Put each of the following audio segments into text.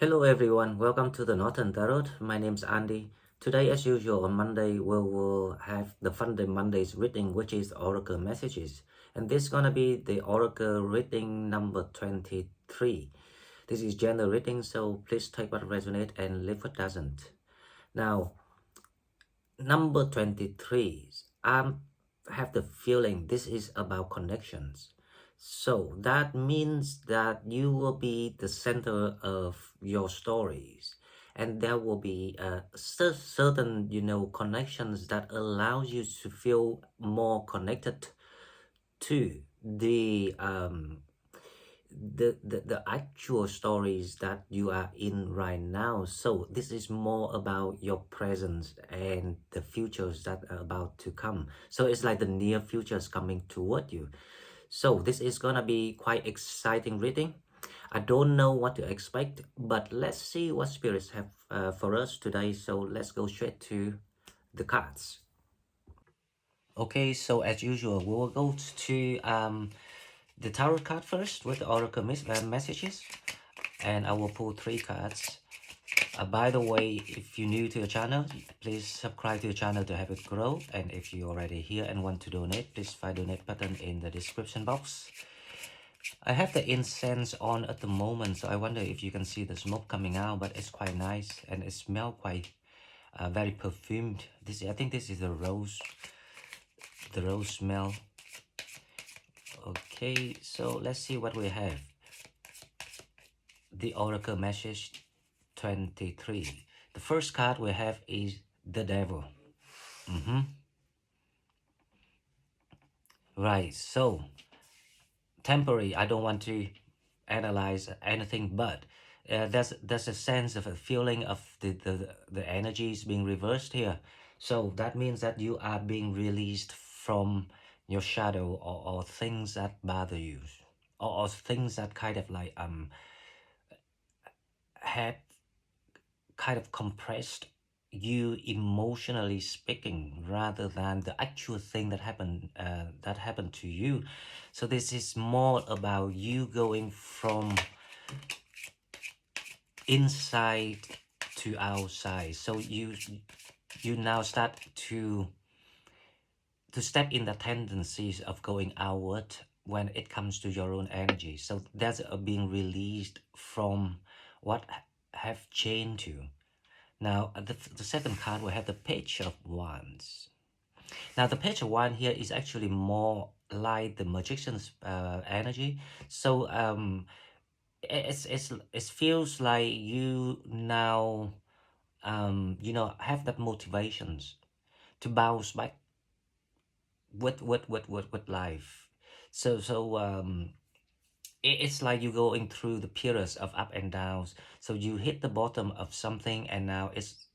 Hello everyone, welcome to the Northern Tarot. My name's Andy. Today, as usual, on Monday, we will have the Fun Day Mondays reading, which is Oracle Messages. And this is gonna be the Oracle reading number 23. This is general reading, so please take what resonates and leave what doesn't. Now, number 23, I have the feeling this is about connections. So that means that you will be the center of your stories, and there will be certain, connections that allows you to feel more connected to the actual stories that you are in right now. So this is more about your presence and the futures that are about to come. So it's like the near futures coming toward you. So this is gonna be quite exciting reading. I don't know what to expect, but let's see what spirits have for us today. So let's go straight to the cards. Okay, so as usual, we will go to the tarot card first with the oracle messages, and I will pull three cards. By the way, if you're new to the channel, please subscribe to the channel to help it grow. And if you're already here and want to donate, please find the donate button in the description box. I have the incense on at the moment, so I wonder if you can see the smoke coming out, but it's quite nice and it smells quite very perfumed. I think this is the rose smell. Okay, so let's see what we have. The Oracle Message 23. The first card we have is the Devil. Right, so temporary, I don't want to analyze anything, but there's a sense of a feeling of the energies being reversed here. So that means that you are being released from your shadow, or things that bother you, or things that kind of like had kind of compressed you emotionally speaking, rather than the actual thing that happened to you. So this is more about you going from inside to outside. So you now start to step in the tendencies of going outward when it comes to your own energy. So that's being released from what have chained you. Now, the second card, we have the Page of Wands. Now, the Page of Wands here is actually more like the Magician's energy. So, it feels like you now, have that motivations to bounce back with life. So it's like you're going through the periods of up and downs. So you hit the bottom of something, and now it's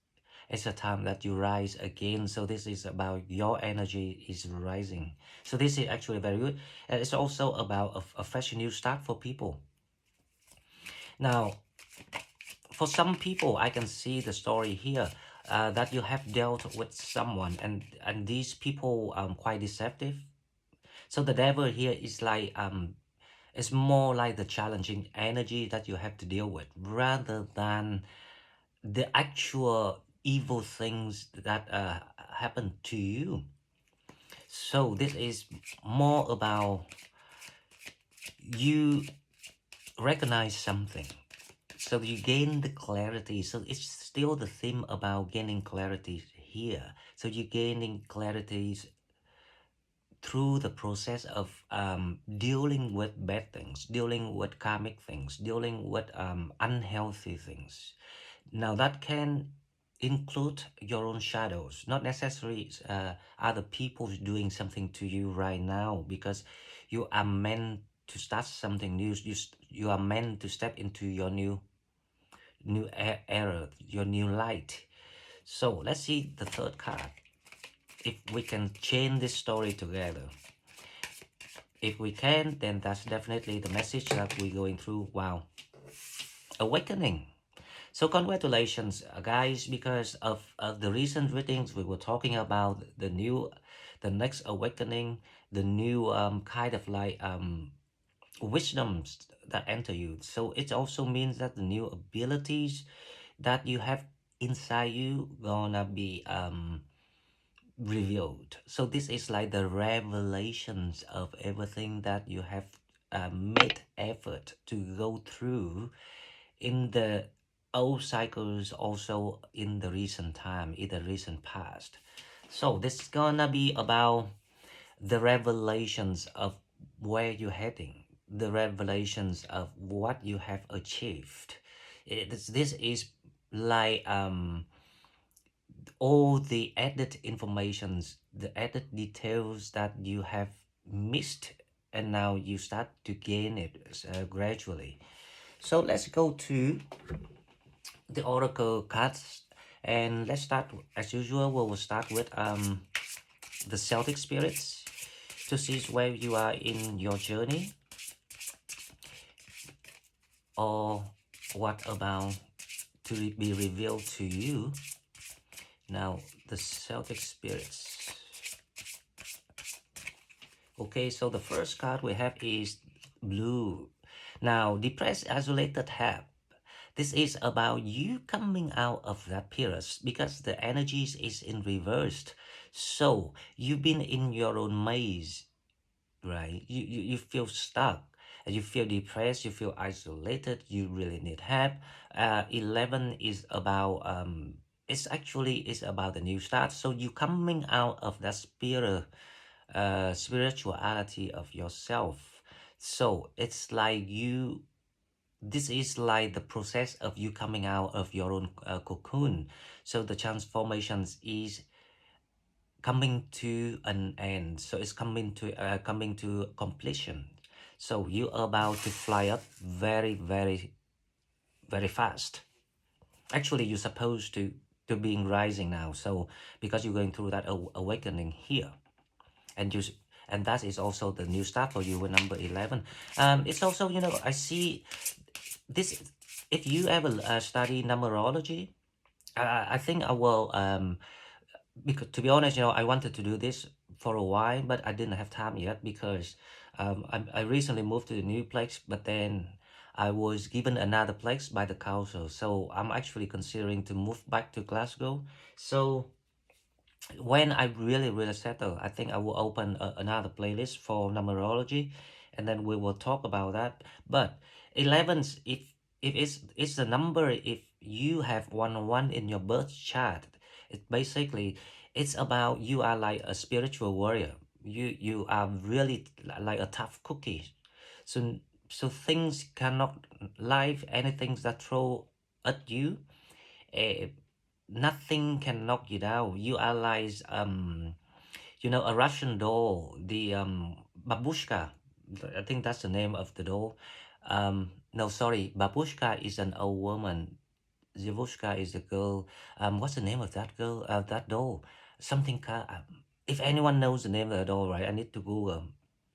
a time that you rise again. So this is about your energy is rising. So this is actually very good. And it's also about a fresh new start for people. Now, for some people, I can see the story here that you have dealt with someone, and these people quite deceptive. So the devil here is like it's more like the challenging energy that you have to deal with, rather than the actual evil things that happen to you. So this is more about you recognize something, so you gain the clarity. So it's still the theme about gaining clarity here. So you're gaining clarity through the process of dealing with bad things, dealing with karmic things, dealing with unhealthy things. Now that can include your own shadows, not necessarily other people doing something to you right now, because you are meant to start something new. You are meant to step into your new era, your new light. So let's see the third card. If we can chain this story together. If we can, then that's definitely the message that we're going through. Wow. Awakening. So congratulations, guys, because of the recent readings, we were talking about the next awakening, the new kind of like wisdoms that enter you. So it also means that the new abilities that you have inside you gonna be revealed. So this is like the revelations of everything that you have made effort to go through in the old cycles, also in the recent time, in the recent past. So this is gonna be about the revelations of where you're heading, the revelations of what you have achieved. This is like all the added informations, the added details that you have missed, and now you start to gain it gradually. So let's go to the oracle cards, and let's start as usual. We will start with the Celtic Spirits to see where you are in your journey, or what about to be revealed to you. Now the Celtic Spirits. Okay, so the first card we have is blue. Now, depressed, isolated help. This is about you coming out of that period because the energies is in reversed. So you've been in your own maze, right? You feel stuck, and you feel depressed, you feel isolated, you really need help. 11 is about it's actually is about the new start. So you coming out of that spirit spirituality of yourself. So it's like you, this is like the process of you coming out of your own cocoon. So the transformations is coming to an end. So it's coming to completion. So you are about to fly up very, very, very fast. Actually, you're supposed to being rising now. So because you're going through that awakening here, and you and that is also the new start for you with number 11. It's also, you know, I see this, if you ever study numerology, I think I will because to be honest, you know, I wanted to do this for a while, but I didn't have time yet because I recently moved to a new place, but then I was given another place by the council, so I'm actually considering to move back to Glasgow. So when I really settle, I think I will open another playlist for numerology, and then we will talk about that. But 11, if it's the number, if you have 1 in your birth chart, it basically it's about you are like a spiritual warrior. You are really like a tough cookie. So things cannot, life, anything that throw at you, uh, nothing can knock you down. You are like you know, a Russian doll, the babushka. I think that's the name of the doll. No, sorry, babushka is an old woman. Zivushka is a girl. What's the name of that girl? That doll. Something. If anyone knows the name of the doll, right? I need to Google.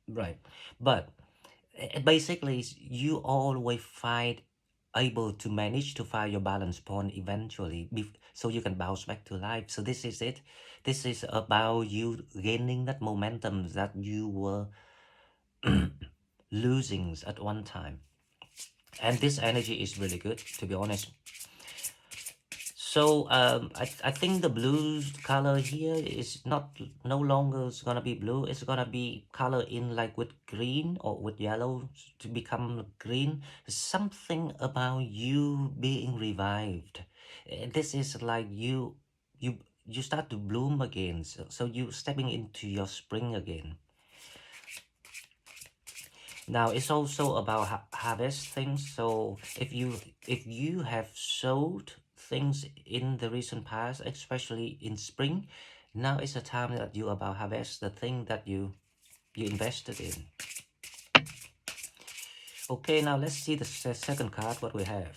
Right, but basically you always find able to manage to find your balance point eventually, so you can bounce back to life. So this is it. This is about you gaining that momentum that you were losing at one time, and this energy is really good, to be honest. So I think the blue color here is not no longer it's gonna be blue. It's gonna be color in like with green or with yellow to become green. Something about you being revived. This is like you you start to bloom again. So you stepping into your spring again. Now it's also about harvest things. So if you have sowed things in the recent past, especially in spring, now is the time that you about harvest the thing that you invested in. Okay, now let's see the second card. What we have.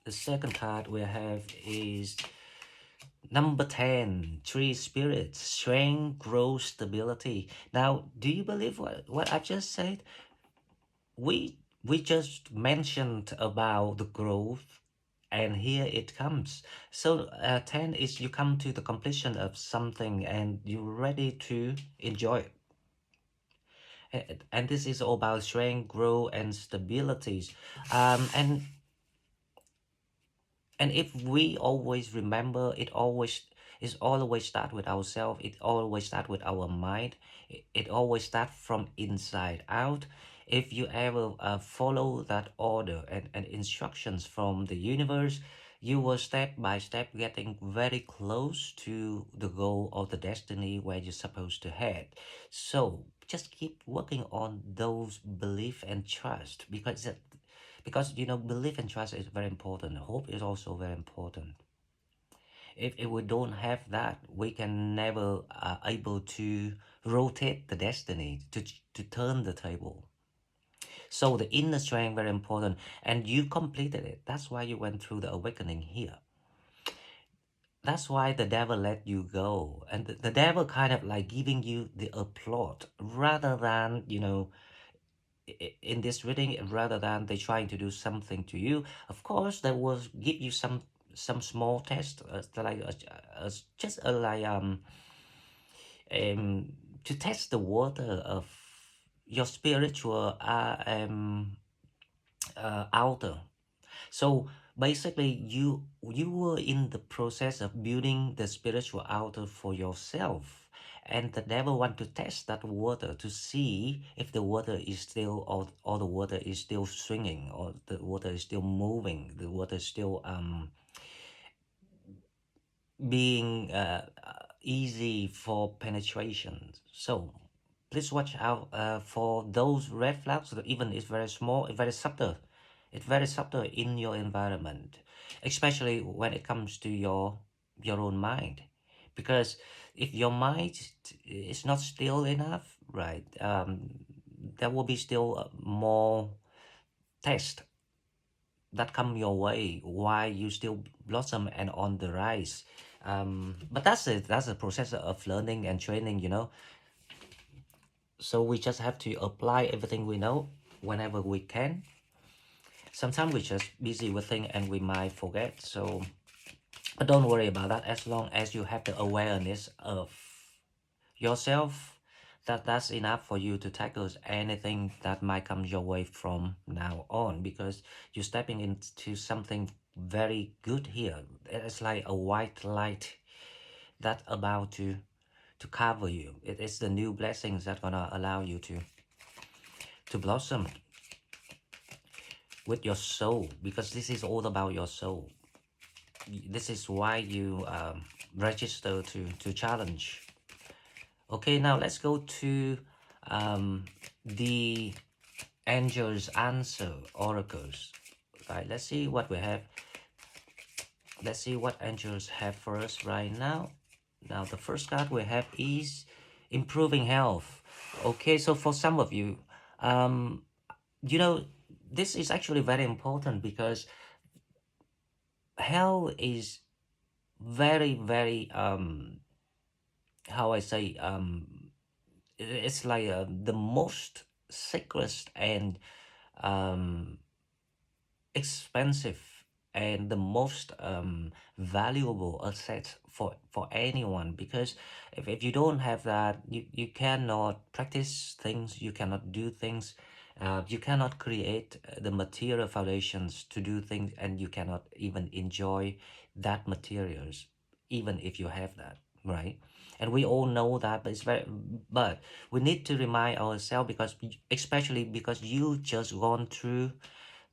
The second card we have is number 10, Tree Spirits, Strength, Growth, Stability. Now, do you believe what I just said? We just mentioned about the growth, and here it comes. So 10 is you come to the completion of something and you're ready to enjoy it. And this is all about strength, growth, and stabilities. Um, and and if we always remember, it always start with ourselves. It always start with our mind. It always start from inside out. If you ever follow that order and instructions from the universe, you will step by step getting very close to the goal or the destiny where you're supposed to head. So just keep working on those belief and trust, because belief and trust is very important. Hope is also very important. If we don't have that, we can never able to rotate the destiny, to turn the table. So the inner strength very important, and you completed it. That's why you went through the awakening here. That's why the devil let you go, and the devil kind of like giving you the applaud rather than in this reading, rather than they trying to do something to you. Of course they will give you some small test, just like um to test the water of your spiritual outer. So basically you were in the process of building the spiritual altar for yourself, and the devil want to test that water to see if the water is still, or the water is still swinging, or the water is still moving, the water is still being easy for penetration. So please watch out for those red flags that even is very small, it's very subtle. It's very subtle in your environment, especially when it comes to your own mind. Because if your mind is not still enough, right, there will be still more tests that come your way while you still blossom and on the rise. But that's a process of learning and training. So we just have to apply everything we know whenever we can. Sometimes we're just busy with things and we might forget. So, but don't worry about that. As long as you have the awareness of yourself, that's enough for you to tackle anything that might come your way from now on, because you're stepping into something very good here. It's like a white light that about to cover you. It is the new blessings that gonna allow you to blossom with your soul, because this is all about your soul. This is why you register to challenge. Okay, now let's go to the angels answer oracles. Right, let's see what we have. Let's see what angels have for us right now. Now the first card we have is improving health. Okay, so for some of you, um you know this is actually very important, because health is very very how I say, it's like the most sacred and um expensive and the most valuable asset for anyone, because if you don't have that, you cannot practice things, you cannot do things, you cannot create the material foundations to do things, and you cannot even enjoy that materials even if you have that, right? And we all know that, but but we need to remind ourselves, because especially because you just gone through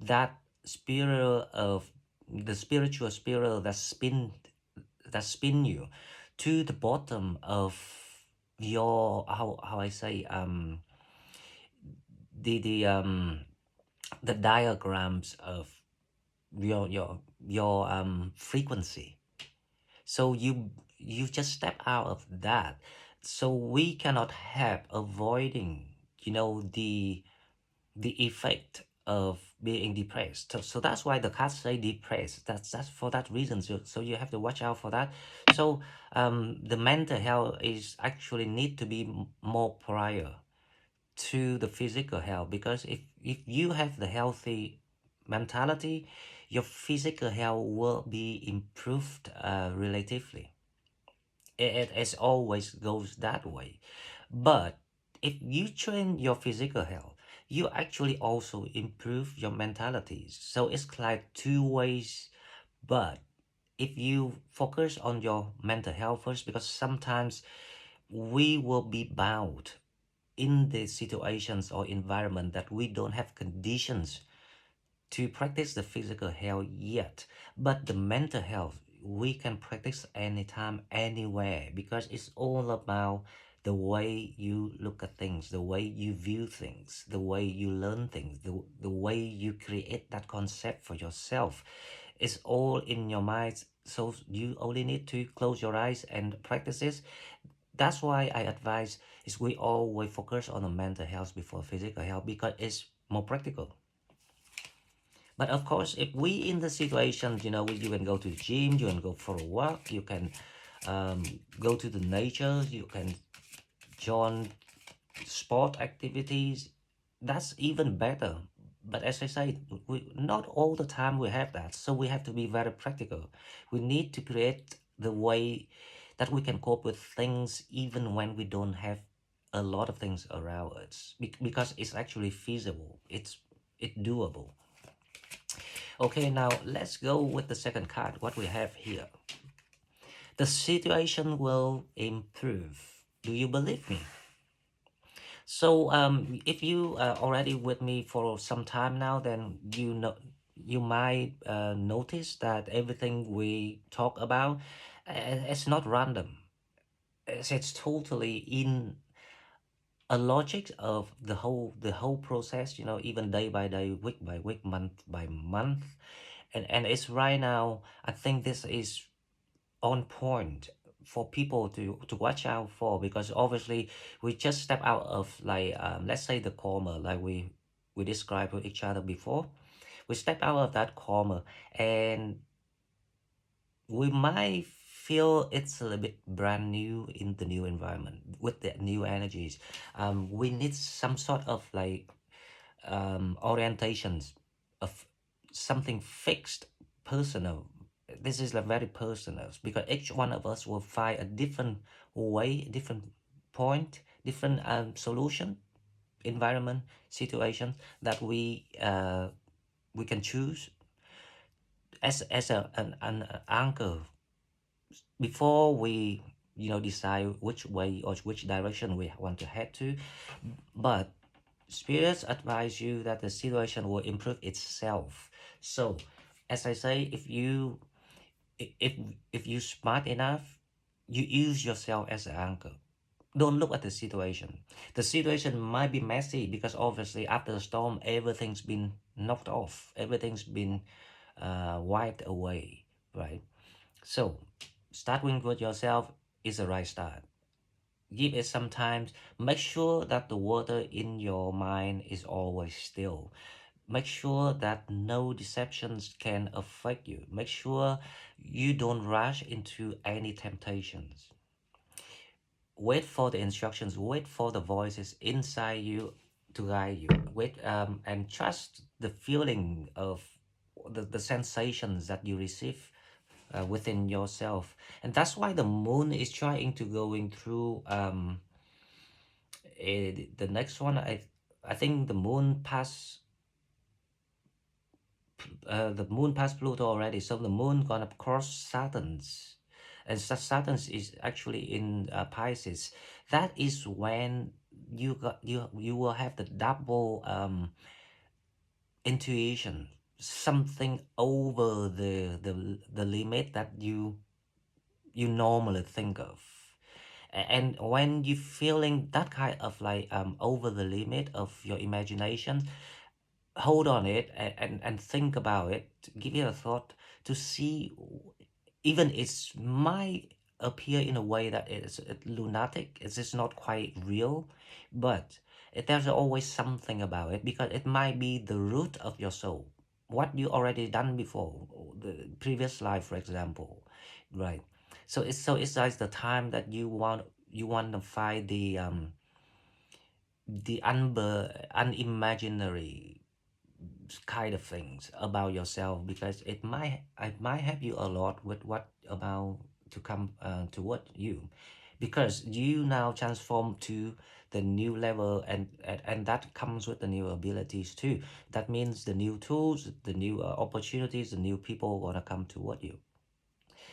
that spiral of the spiritual spiral that spin you to the bottom of your, how I say, the the diagrams of your frequency. So you just step out of that. So we cannot have avoiding the effect of being depressed. So that's why the cards say depressed. That's for that reason. So you have to watch out for that. So the mental health is actually need to be more prior to the physical health, because if you have the healthy mentality, your physical health will be improved relatively. It always goes that way. But if you train your physical health, you actually also improve your mentalities. So it's like two ways. But if you focus on your mental health first, because sometimes we will be bound in the situations or environment that we don't have conditions to practice the physical health yet, but the mental health we can practice anytime, anywhere, because it's all about the way you look at things, the way you view things, the way you learn things, the way you create that concept for yourself. It's all in your mind. So you only need to close your eyes and practice it. That's why I advise is we always focus on the mental health before physical health because it's more practical. But of course, if we in the situation, you can go to the gym, you can go for a walk, you can go to the nature, you can join sport activities. That's even better. But as I say, not all the time we have that. So we have to be very practical. We need to create the way that we can cope with things even when we don't have a lot of things around us because it's actually feasible. It's doable. Okay, now let's go with the second card. What we have here. The situation will improve. Do you believe me? So, if you are already with me for some time now, then you might notice that everything we talk about, it's not random. It's totally in a logic of the whole process. Even day by day, week by week, month by month, and it's right now. I think this is on point for people to watch out for because obviously we just step out of like let's say the coma like we described with each other before. We step out of that coma and we might feel it's a little bit brand new in the new environment with the new energies. We need some sort of like orientations of something fixed, personal. This is like very personal because each one of us will find a different way, different point, different solution, environment, situation that we can choose as an anchor before we decide which way or which direction we want to head to. But spirits advise you that the situation will improve itself. So, as I say, if if you smart enough, you use yourself as an anchor. Don't look at the situation. The situation might be messy because obviously after the storm, everything's been knocked off, everything's been wiped away, right? So, starting with yourself is the right start. Give it some time. Make sure that the water in your mind is always still. Make sure that no deceptions can affect you. Make sure you don't rush into any temptations. Wait for the instructions. Wait for the voices inside you to guide you. Wait and trust the feeling of the sensations that you receive within yourself. And that's why the moon is trying to going through the next one. I think the moon passed Pluto already, so the moon gonna cross Saturn's, and Saturn's is actually in Pisces. That is when you will have the double intuition, something over the limit that you normally think of. And when you feeling that kind of like over the limit of your imagination, hold on it and think about it, give it a thought to see, even it might appear in a way that it's lunatic, it's just not quite real, but there's always something about it because it might be the root of your soul, what you already done before, the previous life, for example, right? So it's like the time that you want to find the unimaginary kind of things about yourself because it might help you a lot with what about to come toward you. because you now transform to the new level, and that comes with the new abilities too. That means the new tools, the new opportunities, the new people gonna come toward you.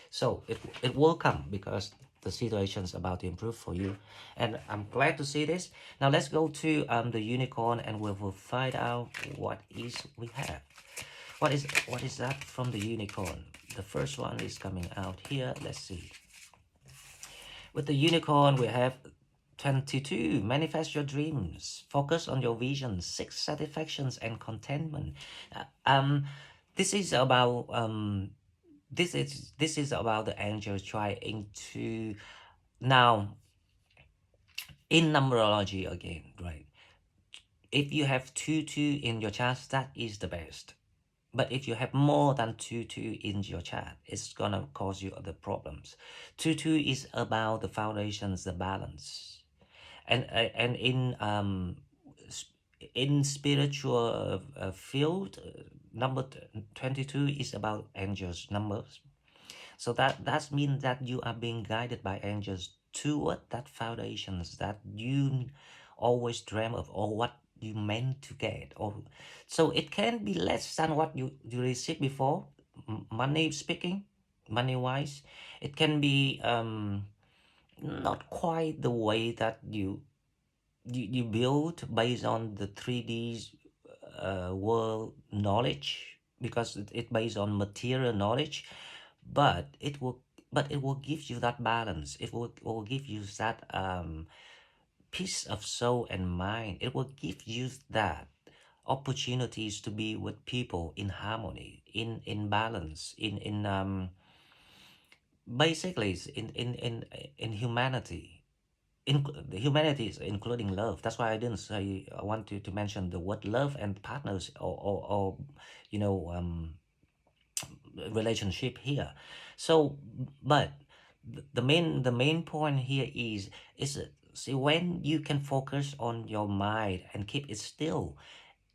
So it will come because the situation is about to improve for you, and I'm glad to see this. Now let's go to the unicorn, and we will find out what is we have. What is that from the unicorn? The first one is coming out here. Let's see. With the unicorn, we have 22. Manifest your dreams. Focus on your vision. 6 satisfactions and contentment. Uh, um, this is about this is about the angels trying to now in numerology again, right? If you have 2 in your chart, that is the best. But if you have more than 2 in your chart, it's gonna cause you other problems. 2 is about the foundations, the balance, and in spiritual field, number 22 is about angels numbers. So that means that you are being guided by angels toward that foundations that you always dream of, or what you meant to get. Or so it can be less than what you received before, money speaking, money wise. It can be not quite the way that you build based on the 3D world knowledge, because it based on material knowledge, but it will give you that balance. It will give you that peace of soul and mind. It will give you that opportunities to be with people in harmony, in balance, in basically in humanity. The humanity is including love. That's why I didn't say I want to mention the word love and partners, or you know relationship here. So, but the main point here is see, when you can focus on your mind and keep it still,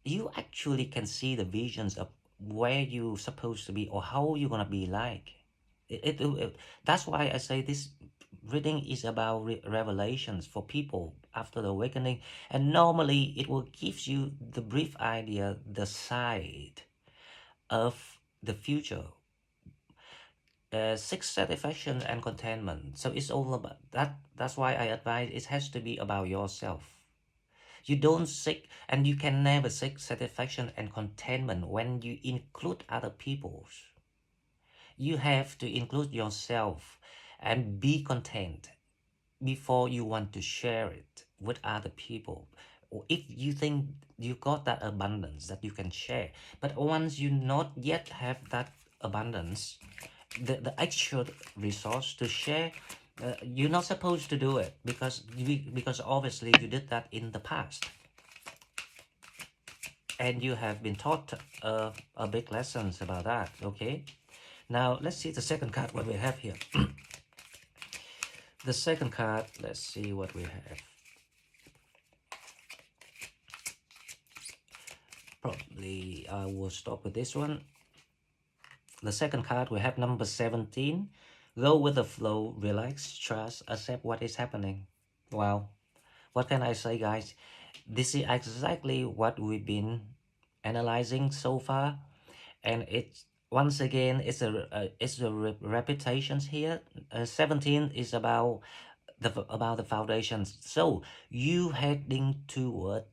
you actually can see the visions of where you supposed to be or how you're gonna be like. That's why I say this reading is about revelations for people after the awakening, and normally it will give you the brief idea, the side of the future. 6 satisfaction and contentment. So it's all about that. That's why I advise it has to be about yourself. You don't seek, and you can never seek satisfaction and contentment when you include other people's. You have to include yourself and be content before you want to share it with other people. Or if you think you got that abundance that you can share, but once you not yet have that abundance, the actual resource to share, you're not supposed to do it, because obviously you did that in the past, and you have been taught a big lessons about that. Okay, now let's see the second card, what we have here. The second card, let's see what we have. Probably I will stop with this one. The second card, we have number 17. Go with the flow, relax, trust, accept what is happening. Wow, what can I say, guys? This is exactly what we've been analyzing so far, and it's once again it's a repetitions here. 17 is about the foundations. So you heading toward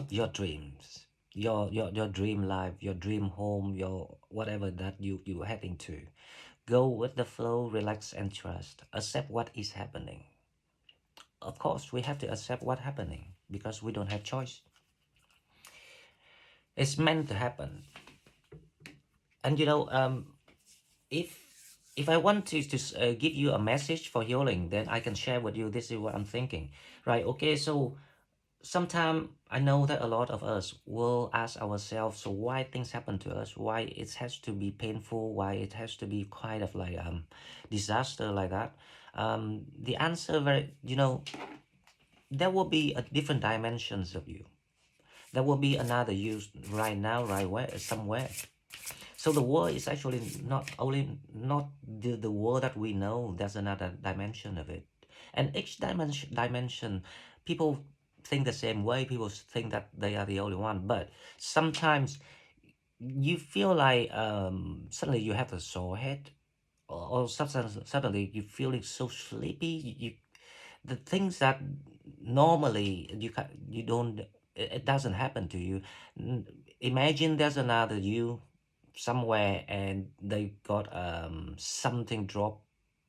your dreams, your dream life, your dream home, your whatever that you're heading to. Go with the flow, relax and trust. Accept what is happening. Of course, we have to accept what's happening because we don't have choice. It's meant to happen. And if I want to give you a message for healing, then I can share with you. This is what I'm thinking, right? Okay, so sometimes I know that a lot of us will ask ourselves, so why things happen to us, why it has to be painful, why it has to be kind of like disaster like that. The answer, there will be a different dimensions of you. There will be another you right now, right where, somewhere. So the world is actually not only not the world that we know. There's another dimension of it. And each dimension, people think the same way. People think that they are the only one, but sometimes you feel like suddenly you have a sore head, or suddenly you feeling so sleepy. The things that normally you don't, it doesn't happen to you. Imagine there's another you somewhere and they got something drop,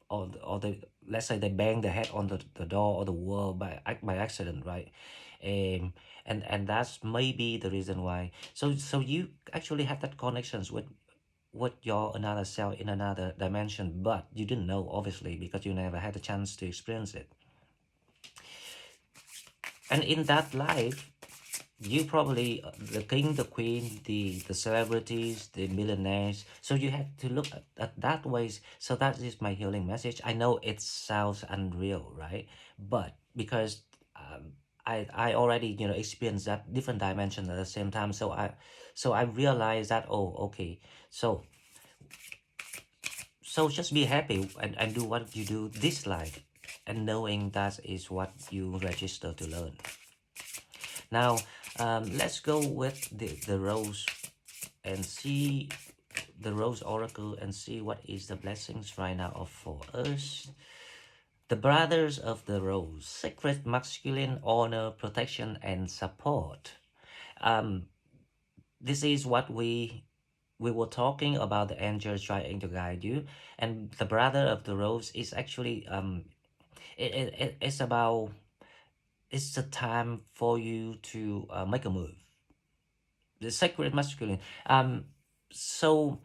or they, let's say they bang their head on the door or the wall by accident, right? um and that's maybe the reason why. So you actually have that connections with your another self in another dimension, but you didn't know, obviously, because you never had a chance to experience it. And in that life, you probably the king, the queen, the celebrities, the millionaires. So you have to look at that ways. So that is my healing message. I know it sounds unreal, right? But because I already experienced that different dimension at the same time. So I realized that, oh, okay. So just be happy and do what you do this life, and knowing that is what you register to learn. Now, let's go with the rose and see the rose oracle and see what is the blessings right now of for us. The brothers of the rose, sacred masculine honor, protection, and support. Um, this is what we were talking about, the angels trying to guide you, and the brother of the rose is actually it's about, it's the time for you to make a move. The sacred masculine. So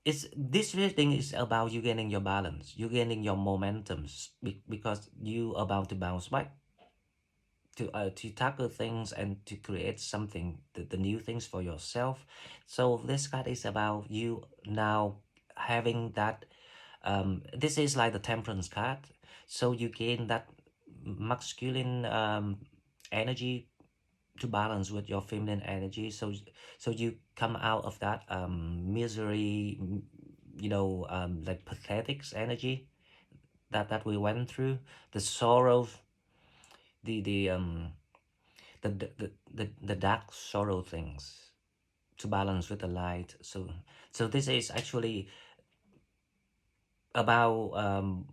it's, this reading is about you gaining your balance, you gaining your momentums, because you about to bounce back, to tackle things and to create something, the new things for yourself. So this card is about you now having that. This is like the temperance card. So you gain that masculine energy to balance with your feminine energy. So you come out of that misery, like pathetic energy that we went through, the sorrow, the the um the dark sorrow things, to balance with the light. So this is actually about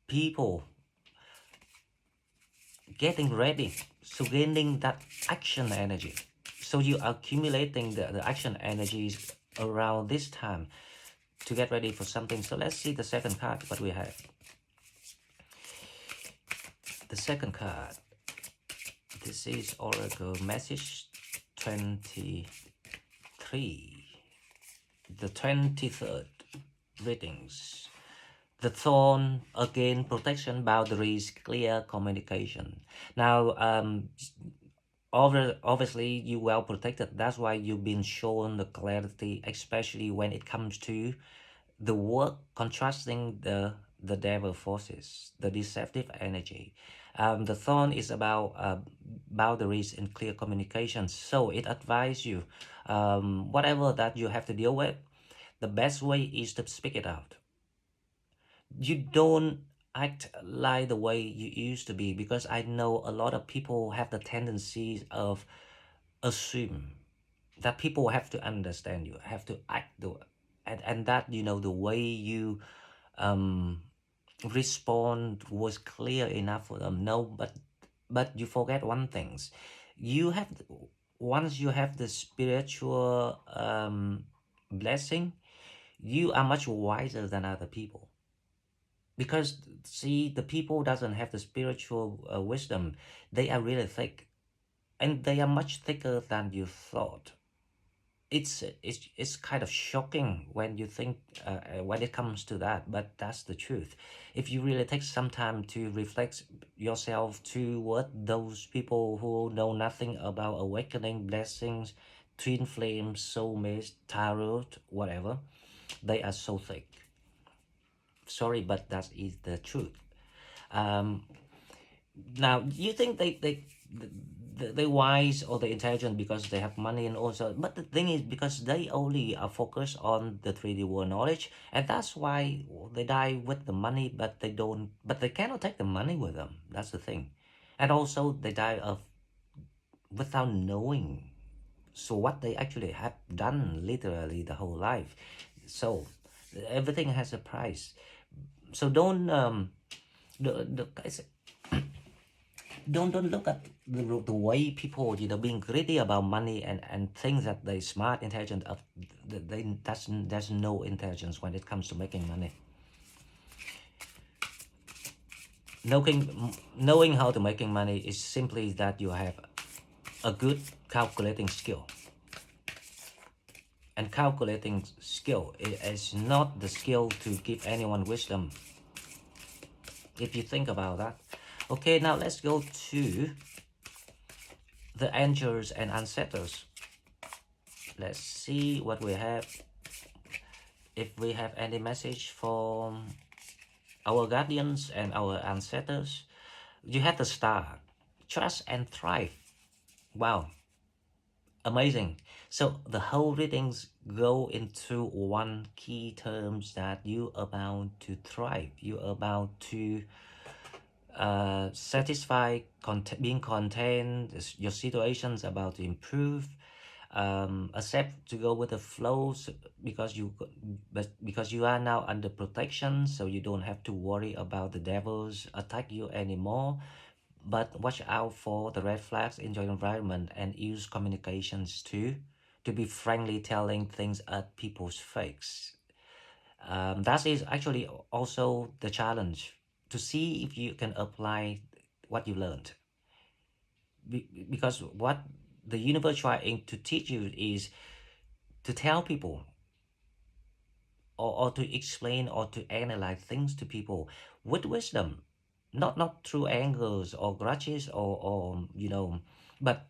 people getting ready, so gaining that action energy. So you are accumulating the action energies around this time to get ready for something. So let's see the second card, what we have. The second card, this is Oracle Message 23, the 23rd readings. The thorn, again, protection, boundaries, clear communication. Now, obviously, you well protected. That's why you've been shown the clarity, especially when it comes to the work contrasting the devil forces, the deceptive energy. The thorn is about boundaries and clear communication. So it advises you, whatever that you have to deal with, the best way is to speak it out. You don't act like the way you used to be, because I know a lot of people have the tendency of assume that people have to understand you, have to act and that the way you um respond was clear enough for them. No, but you forget one things. You have, once you have the spiritual blessing, you are much wiser than other people. Because see, the people doesn't have the spiritual wisdom, they are really thick, and they are much thicker than you thought. It's kind of shocking when you think when it comes to that, but that's the truth. If you really take some time to reflect yourself toward those people who know nothing about awakening, blessings, twin flames, soulmates, tarot, whatever, they are so thick. Sorry, but that is the truth. um Now, you think they wise or they intelligent because they have money, and also, but the thing is, because they only are focused on the 3D world knowledge, and that's why they die with the money, but they cannot take the money with them. That's the thing. And also they die of without knowing so what they actually have done literally the whole life. So everything has a price. So guys, don't look at the way people, being greedy about money and things that they smart, intelligent of. There's no intelligence when it comes to making money. Knowing how to making money is simply that you have a good calculating skill. And calculating skill is not the skill to give anyone wisdom, if you think about that. Okay, now let's go to the angels and ancestors. Let's see what we have. If we have any message from our guardians and our ancestors. You have the star, trust and thrive. Wow, amazing. So the whole readings go into one key terms that you about to thrive. You about to satisfy, being content, your situation's about to improve, accept to go with the flows, because you are now under protection, so you don't have to worry about the devils attack you anymore. But watch out for the red flags in your environment and use communications to be frankly telling things at people's face. That is actually also the challenge, to see if you can apply what you learned. Because what the universe trying to teach you is to tell people, or to explain or to analyze things to people with wisdom, not through angers or grudges, or but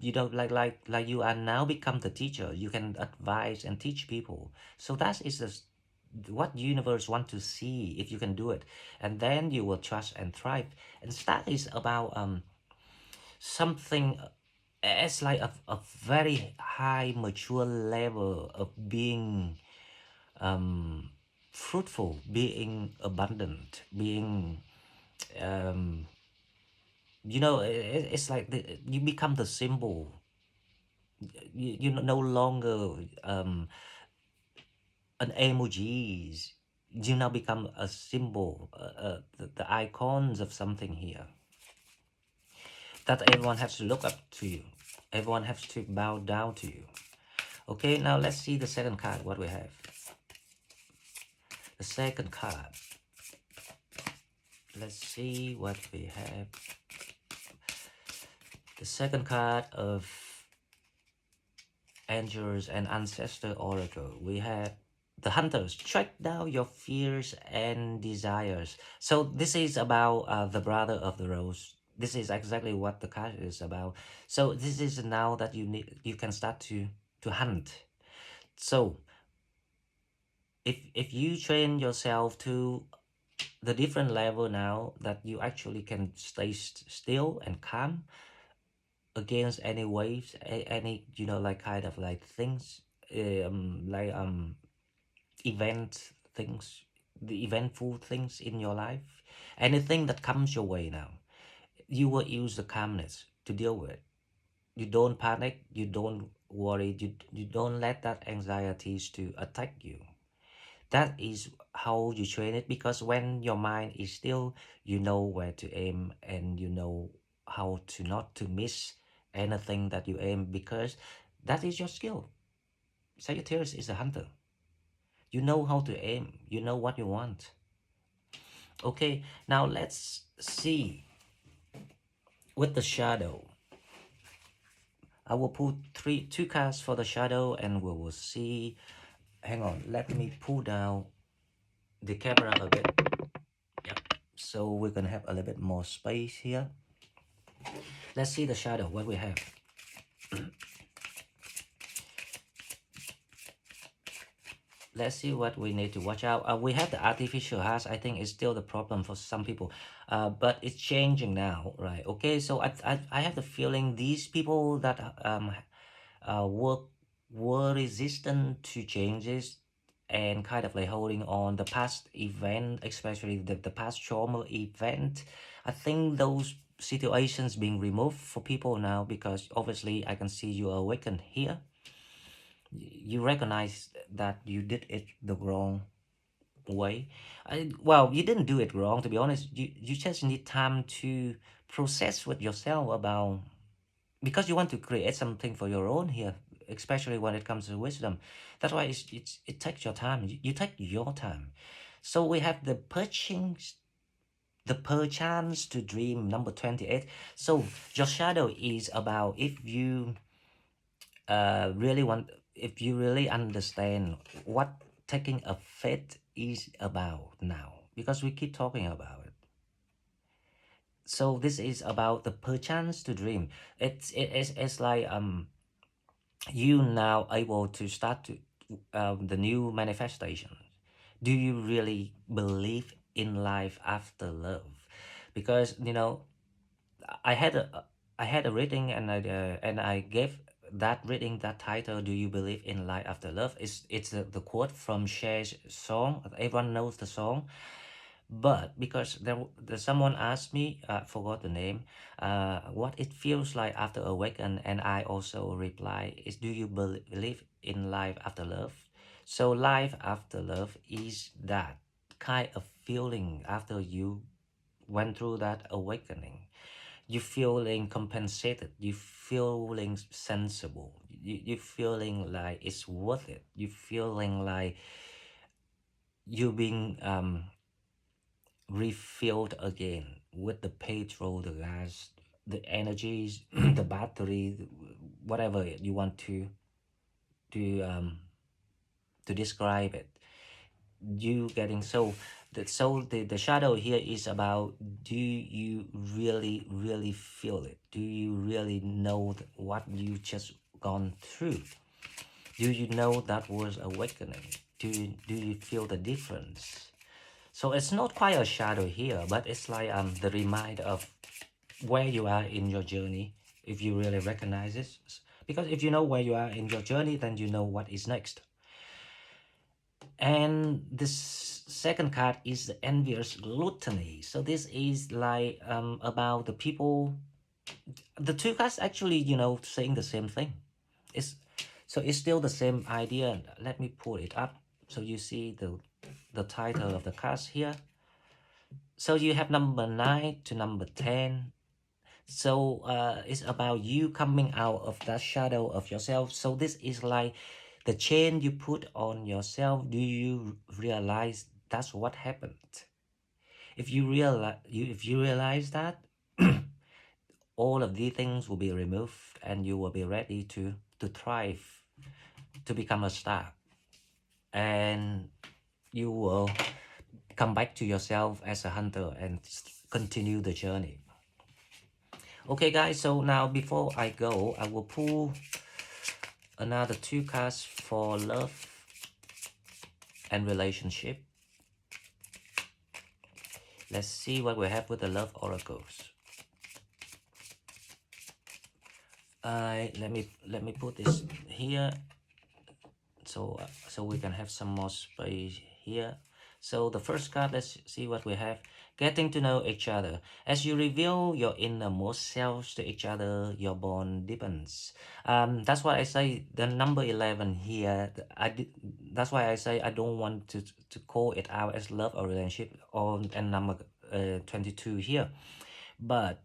like you are now become the teacher. You can advise and teach people. So that is what universe want to see, if you can do it, and then you will trust and thrive. And that is about something, it's like a very high mature level of being fruitful, being abundant, being it's like you become the symbol. You no longer an emojis. You now become a symbol, the icons of something here that everyone has to look up to you. Everyone has to bow down to you. Okay, now let's see the second card, what we have. The second card. Let's see what we have. The second card of Angels and Ancestor Oracle. We have the Hunters. Track down your fears and desires. So this is about the brother of the rose. This is exactly what the card is about. So this is now that you can start to hunt. So if you train yourself to the different level now, that you actually can stay still and calm against any waves, any like kind of like things, like event things, the eventful things in your life, anything that comes your way now, you will use the calmness to deal with it. You don't panic, you don't worry, you don't let that anxieties to attack you. That is how you train it, because when your mind is still, you know where to aim, and you know how to not to miss anything that you aim, because that is your skill. Sagittarius is a hunter. You know how to aim, you know what you want. Okay, now let's see with the shadow. I will pull two cards for the shadow, and we will see. Hang on, let me pull down the camera a bit. Yeah, so we're gonna have a little bit more space here. Let's see the shadow, what we have. let's see what we need to watch out. We have the artificial hearts. I think it's still the problem for some people, but it's changing now, right? Okay, so I have the feeling these people that were resistant to changes and kind of like holding on the past event, especially the past trauma event. I think those situations being removed for people now, because obviously I can see you awakened here. You recognize that you did it the wrong way. Well, you didn't do it wrong, to be honest. You just need time to process with yourself about, because you want to create something for your own here, especially when it comes to wisdom. That's why it takes your time. You take your time. So we have the perchance to dream, number 28. So your shadow is about, if you really understand what taking a faith is about now, because we keep talking about it. So this is about the perchance to dream. It's like you now able to start to the new manifestation. Do you really believe in life after love? Because I had a I had a reading, and I gave that reading that title. Do you believe in life after love? It's the quote from Cher's song. Everyone knows the song, but because there's someone asked me, forgot the name, what it feels like after awaken, and I also reply is, do you believe in life after love? So life after love is that kind of feeling after you went through that awakening. You feeling compensated, you feeling sensible, you feeling like it's worth it, you feeling like you being refilled again with the petrol, the gas, the energies, the battery, whatever you want to um, to describe it. You getting the shadow here is about, do you really feel it? Do you really know what you just gone through? Do you know that was awakening? Do you feel the difference? So it's not quite a shadow here, but it's like the reminder of where you are in your journey, if you really recognize it. Because if you know where you are in your journey, then you know what is next. And this second card is the envious gluttony. So this is like about the people. The two cards actually, saying the same thing. It's it's still the same idea. Let me pull it up so you see the title of the cards here. So you have number 9 to number 10. So it's about you coming out of that shadow of yourself. So this is like the chain you put on yourself. Do you realize that's what happened? If you realize that, all of these things will be removed, and you will be ready to thrive, to become a star, and you will come back to yourself as a hunter and continue the journey. Okay, guys, so now before I go, I will pull another 2 cards for love and relationship. Let's see what we have with the love oracles. Let me put this here, so we can have some more space here. So the first card, let's see what we have. Getting to know each other. As you reveal your innermost selves to each other, your bond deepens. That's why I say the number 11 here. That's why I say I don't want to call it out as love or relationship, and number 22 here. But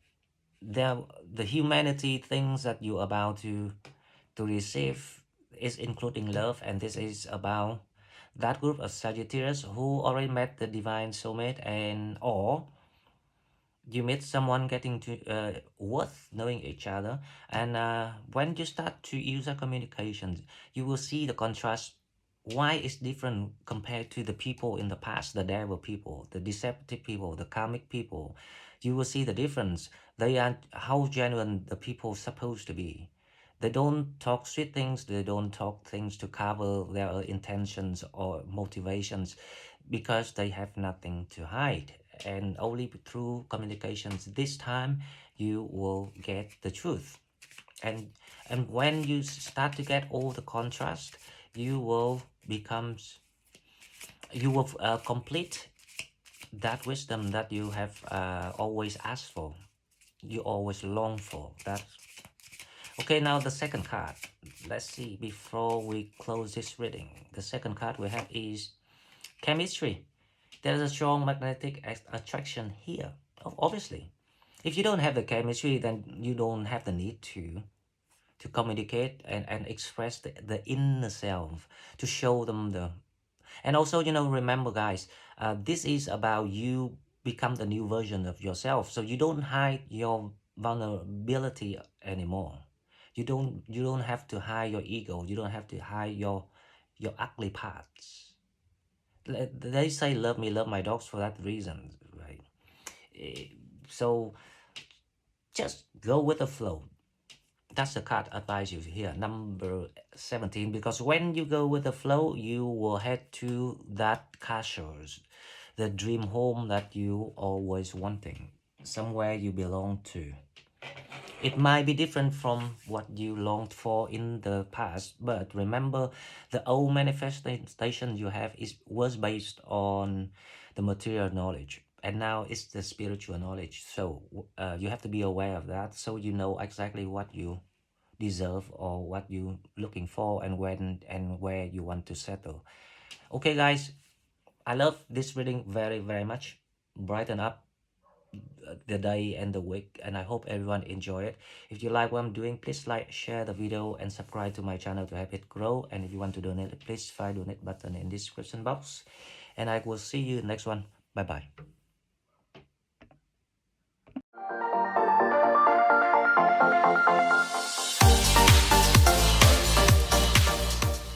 the humanity things that you're about to receive is including love, and this is about that group of Sagittarius who already met the divine soulmate, and or you meet someone getting to worth knowing each other. And when you start to use a communication, you will see the contrast, why it's different compared to the people in the past, the devil people, the deceptive people, the karmic people. You will see the difference. They are how genuine the people supposed to be. They don't talk sweet things, they don't talk things to cover their intentions or motivations because they have nothing to hide. And only through communications this time you will get the truth. And when you start to get all the contrast, you will becomes you will complete that wisdom that you have always asked for, you always long for. That okay. Now the second card. Let's see before we close this reading. The second card we have is chemistry. There is a strong magnetic attraction here. Obviously, if you don't have the chemistry, then you don't have the need to communicate and express the inner self, to show them the. And also, remember, guys, this is about you become the new version of yourself. So you don't hide your vulnerability anymore. You don't have to hide your ego. You don't have to hide your ugly parts. They say love my dogs for that reason, right? Eh, So just go with the flow. That's the card advice you here, number 17, because when you go with the flow, you will head to that castle, the dream home that you always wanting, somewhere you belong to. It might be different from what you longed for in the past, but remember, the old manifestation you have was based on the material knowledge, and now it's the spiritual knowledge. So you have to be aware of that, so you know exactly what you deserve or what you looking for, and when and where you want to settle. Okay, guys, I love this reading very, very much. Brighten up the day and the week, and I hope everyone enjoy it. If you like what I'm doing, please like, share the video, and subscribe to my channel to help it grow. And if you want to donate, please find donate button in the description box, and I will see you next one. Bye bye.